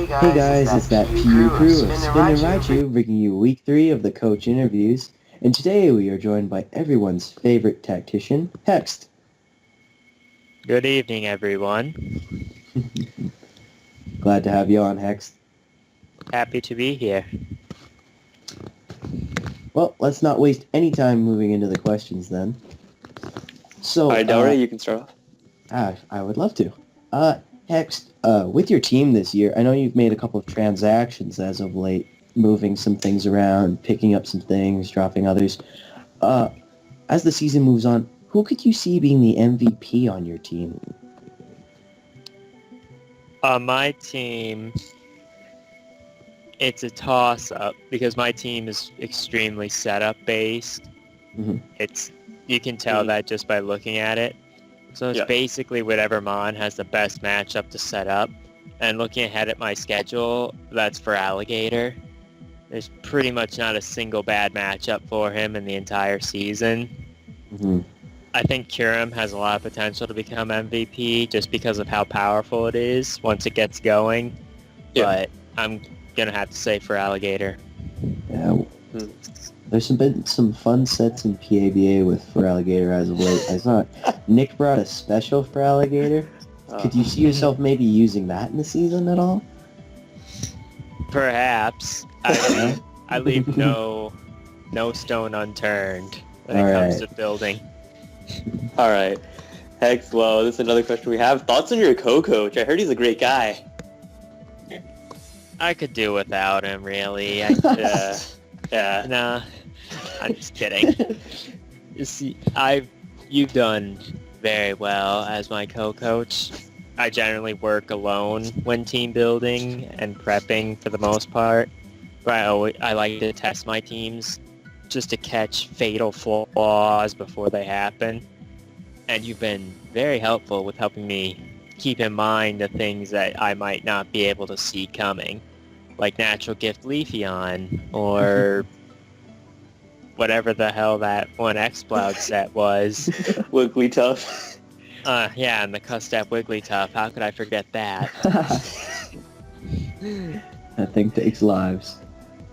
Hey guys, it's that PU crew of Spin and Raichu bringing you week 3 of the coach interviews, and today we are joined by everyone's favorite tactician, Hexed. Good evening, everyone. Glad to have you on, Hexed. Happy to be here. Well, let's not waste any time moving into the questions then. So, Alright, Delray, you can start off. I would love to. Hexed, with your team this year, I know you've made a couple of transactions as of late, moving some things around, picking up some things, dropping others. As the season moves on, who could you see being the MVP on your team? On my team, it's a toss-up because my team is extremely setup-based. Mm-hmm. You can tell that just by looking at it. So it's basically whatever Mon has the best matchup to set up. And looking ahead at my schedule, that's for Alligator. There's pretty much not a single bad matchup for him in the entire season. Mm-hmm. I think Curum has a lot of potential to become MVP just because of how powerful it is once it gets going. Yeah. But I'm going to have to say for Alligator. Yeah. There's been some fun sets in PABA for Alligator as of late. I saw Nick brought a special for Alligator. Could you see yourself maybe using that in the season at all? Perhaps. I leave no stone unturned when it comes to building. Alright. Hex, well, this is another question we have. Thoughts on your co-coach? I heard he's a great guy. I could do without him, really. Nah, I'm just kidding. You see, you've done very well as my co-coach. I generally work alone when team building and prepping for the most part, but I like to test my teams just to catch fatal flaws before they happen. And you've been very helpful with helping me keep in mind the things that I might not be able to see coming, like Natural Gift Leafeon, or whatever the hell that one X-Cloud set was. Wigglytuff. Yeah, and the Custap Wigglytuff. How could I forget that? That thing takes lives.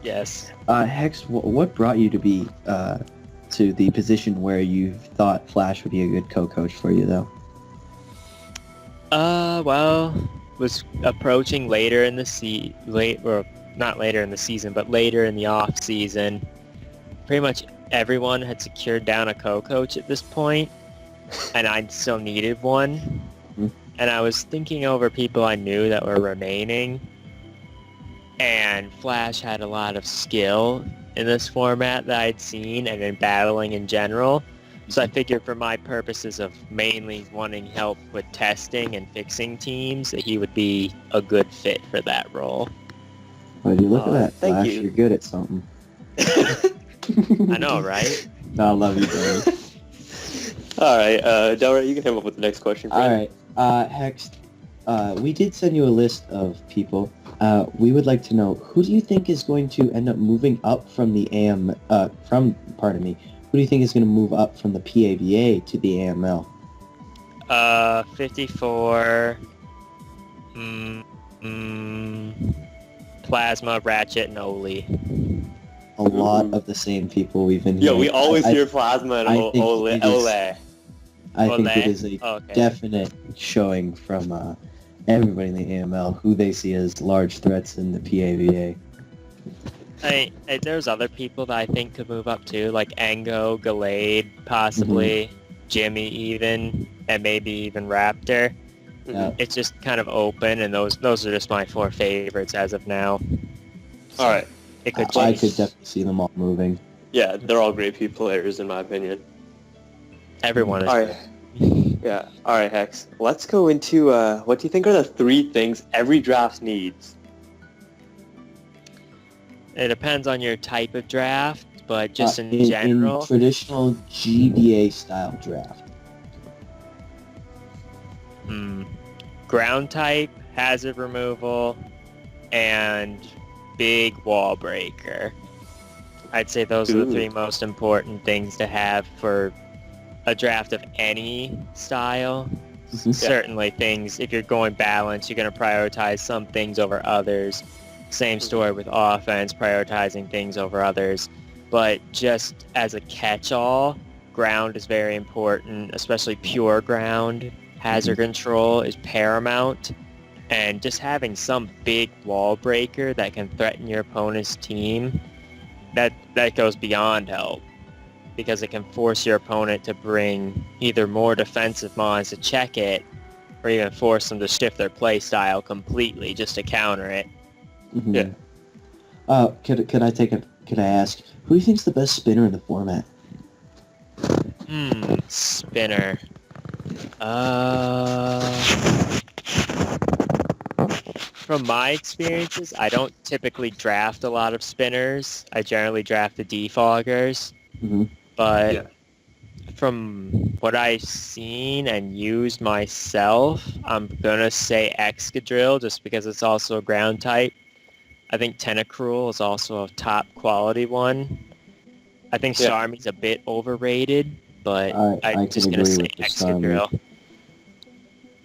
Yes. Hex, what brought you to be to the position where you thought Flash would be a good co-coach for you, though? Well, was approaching later in the not later in the season, but later in the off season. Pretty much everyone had secured down a co-coach at this point, and I still needed one. Mm-hmm. And I was thinking over people I knew that were remaining, and Flash had a lot of skill in this format that I'd seen and in battling in general. So I figured for my purposes of mainly wanting help with testing and fixing teams, that he would be a good fit for that role. Well, you look at that, thank Flash. you. You're good at something. I know, right? No, I love you, buddy. Alright, Delray, you can come up with the next question. Alright, Hex, we did send you a list of people. We would like to know, who do you think is going to end up moving up from the who do you think is going to move up from the PABA to the AML? 54, Plasma, Ratchet, and Oli. A lot of the same people we've been Yo, hearing. we always hear Plasma and Ole. I think it is a definite showing from everybody in the AML who they see as large threats in the PABA. There's other people that I think could move up too, like Ango, Gallade, possibly, Jimmy even, and maybe even Raptor. Yeah. It's just kind of open, and those are just my 4 favorites as of now. So alright. It could I could definitely see them all moving. Yeah, they're all great players in my opinion. Everyone is. Alright. Yeah. Alright, Hex. Let's go into what do you think are the 3 things every draft needs? It depends on your type of draft, but just in general. In traditional GBA style draft. Ground type, hazard removal, and big wall breaker. I'd say those are the 3 most important things to have for a draft of any style. Mhm. certainly things, if you're going balance, you're going to prioritize some things over others. Same story with offense, prioritizing things over others. But just as a catch-all, ground is very important, especially pure ground. Hazard control is paramount. And just having some big wall breaker that can threaten your opponent's team, that goes beyond help. Because it can force your opponent to bring either more defensive mons to check it, or even force them to shift their play style completely just to counter it. Mhm. Yeah. Could I ask, who do you think's the best spinner in the format? Spinner. From my experiences, I don't typically draft a lot of spinners. I generally draft the defoggers. Mhm. But Yeah. from what I've seen and used myself, I'm gonna say Excadrill just because it's also a ground type. I think Tentacruel is also a top quality one. I think Yeah. Starmie's a bit overrated, but I I'm can just gonna agree say with the Starmie. Excadrill.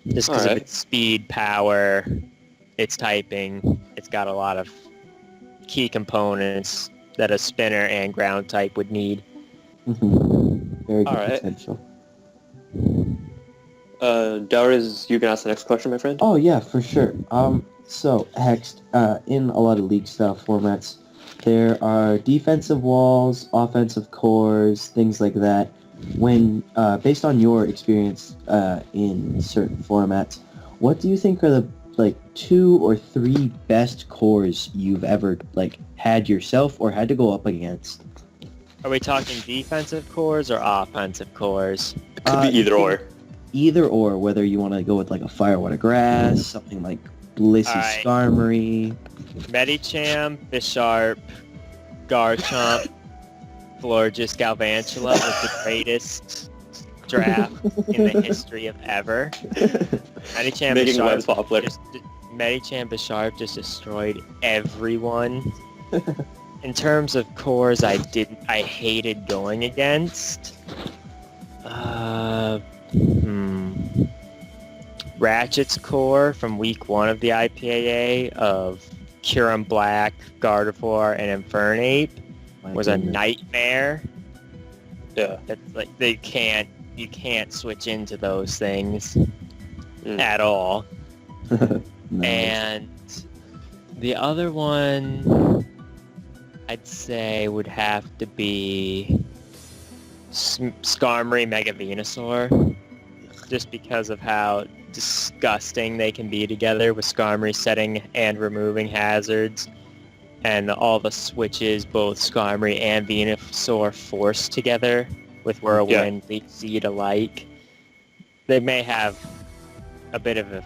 Just because of Alright. its speed, power, its typing, it's got a lot of key components that a spinner and ground type would need. Mhm. Very good Alright. potential. Darius, you can ask the next question, my friend. Oh yeah, for sure. So Hexed, in a lot of league style formats, there are defensive walls, offensive cores, things like that. When based on your experience in certain formats, what do you think are the like 2 or 3 best cores you've ever like had yourself or had to go up against? Are we talking defensive cores or offensive cores? It could be either or. Either or, whether you want to go with like a Firewater Grass, something like Blissey Alright. Skarmory. Medicham, Bisharp, Garchomp, Florges, Galvantula was the greatest draft in the history of ever. Medicham, Making webs Bisharp popular. Medicham, Bisharp just destroyed everyone. In terms of cores I hated going against. Ratchet's core from week 1 of the IPAA of Kyurem Black, Gardevoir, and Infernape was a nightmare. Yeah. That's like you can't switch into those things Mm. at all. Nice. And the other one I'd say would have to be Skarmory Mega Venusaur, just because of how disgusting they can be together with Skarmory setting and removing hazards, and all the switches both Skarmory and Venusaur force together with Whirlwind, Leaf Seed alike. They may have a bit of a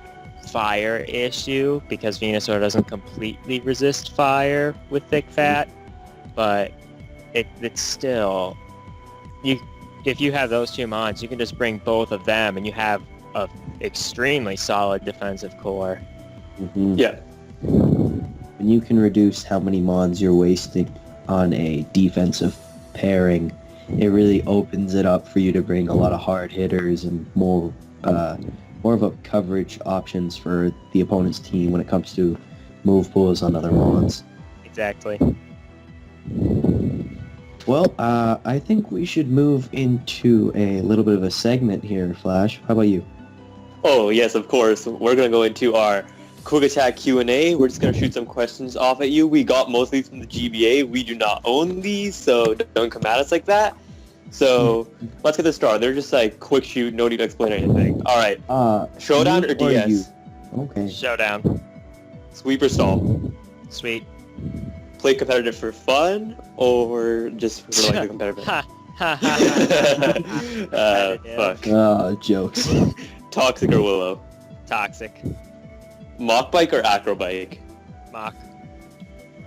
fire issue because Venusaur doesn't completely resist fire with Thick Fat, but it's still... If you have those 2 mons, you can just bring both of them and you have a extremely solid defensive core. Mhm. Yeah. And you can reduce how many mons you're wasting on a defensive pairing. It really opens it up for you to bring a lot of hard hitters and more of a coverage options for the opponent's team when it comes to move pools on other mons. Exactly. Well, I think we should move into a little bit of a segment here, Flash. How about you? Oh, yes, of course. We're going to go into our quick attack Q&A. We're just going to shoot some questions off at you. We got most of these from the GBA. We do not own these, so don't come at us like that. So let's get this started. They're just like quick shoot, no need to explain anything. All right. Showdown me or DS? you? Okay. Showdown. Sweep or stall? Sweet. Play competitive for fun or just for like the competitive? Ha ha ha. Fuck. Jokes. Toxic or Willow? Toxic. Mock bike or acro bike? Mock.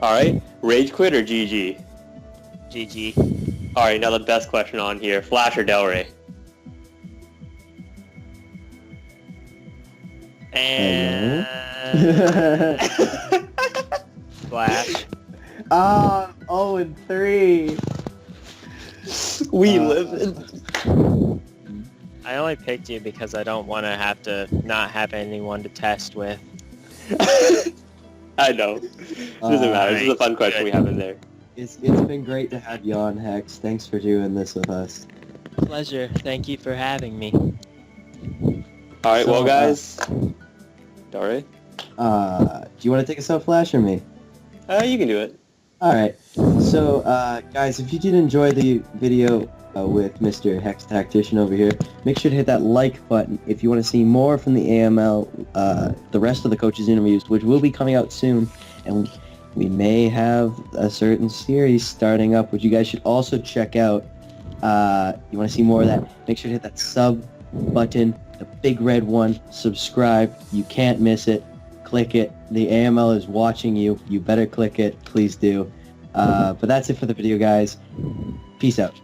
Alright. Rage quit or GG? GG. Alright, now the best question on here. Flash or Delray? And Flash. 0-3. We live in... I only picked you because I don't want to have to not have anyone to test with. I know. It doesn't matter. This is a fun question we have in there. It's been great to have you on, Hex. Thanks for doing this with us. Pleasure. Thank you for having me. All right, So, well, guys. All right. Do you want to take us out, Flash, or me? You can do it. All right. So, guys, if you did enjoy the video with Mr. Hex Tactician over here, make sure to hit that like button. If you want to see more from the AML, the rest of the coaches' interviews, which will be coming out soon, and we may have a certain series starting up, which you guys should also check out. You want to see more of that, make sure to hit that sub button, the big red one, subscribe. You can't miss it. Click it. The AML is watching you. You better click it. Please do. But that's it for the video, guys. Peace out.